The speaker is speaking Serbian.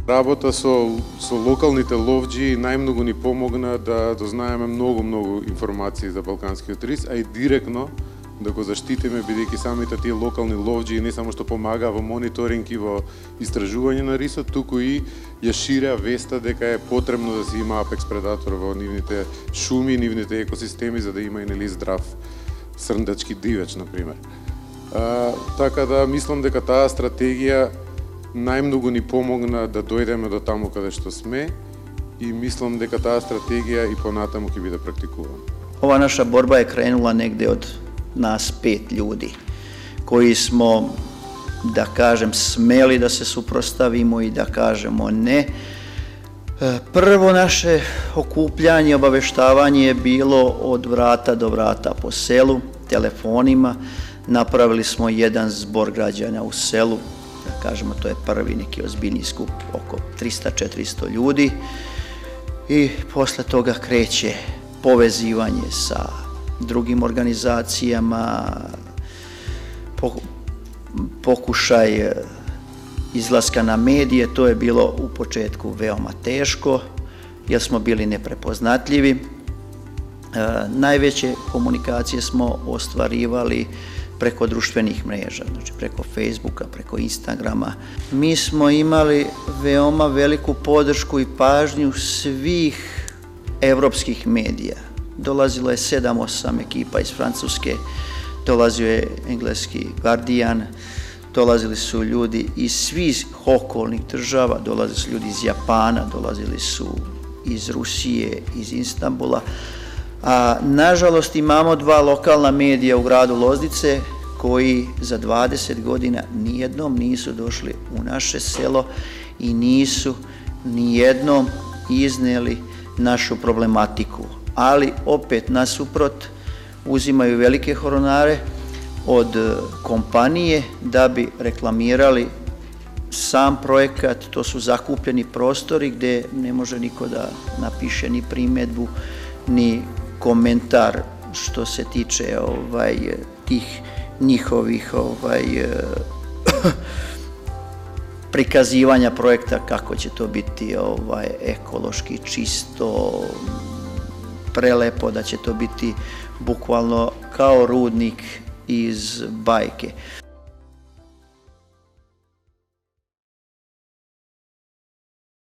Работа со локалните ловджи најмногу ни помогна да дознаеме многу информации за балканскиот рис, а и директно да го заштитиме, бидејќи самите тие локални ловджи не само што помагаа во мониторинг и во истражување на рисот, туку и ја ширеа веста дека е потребно да се има апекс предатор во нивните шуми, нивните екосистеми, за да има и нели здрав срндачки дивеч, например. Така да мислам дека таа стратегија најмногу ни помогна да дојдеме до таму каде што сме и мислам дека таа стратегија и понатаму ќе биде практикувана. Ova naša borba je krenula negde od nas 5 ljudi koji smo, da kažem, smeli da se suprotstavimo i da kažemo ne. Prvo naše okupljanje, obaveštavanje je bilo od vrata do vrata po selu, telefonima. Napravili smo jedan zbor građana u selu, da kažemo to je prvi neki ozbiljni skup, oko 300-400 ljudi i posle toga kreće povezivanje sa drugim organizacijama, pokušaj izlaska na medije. To je bilo u početku veoma teško jer smo bili neprepoznatljivi. Najveće komunikacije smo ostvarivali preko društvenih mreža, znači preko Facebooka, preko Instagrama. Mi smo imali veoma veliku podršku i pažnju svih evropskih medija. Dolazilo je 7-8 ekipa iz Francuske, dolazio je engleski Guardian, dolazili su ljudi iz svih okolnih država, dolazili su ljudi iz Japana, dolazili su iz Rusije, iz Istanbula. A nažalost imamo 2 lokalna medija u gradu Loznice koji za 20 godina nijednom nisu došli u naše selo i nisu nijednom izneli našu problematiku. Ali opet nasuprot uzimaju velike honorare od kompanije da bi reklamirali sam projekat. To su zakupljeni prostori gde ne može niko da napiše ni primedbu, ni komentar što se tiče tih njihovih prikazivanja projekta, kako će to biti ekološki čisto, prelepo, da će to biti bukvalno kao rudnik iz bajke.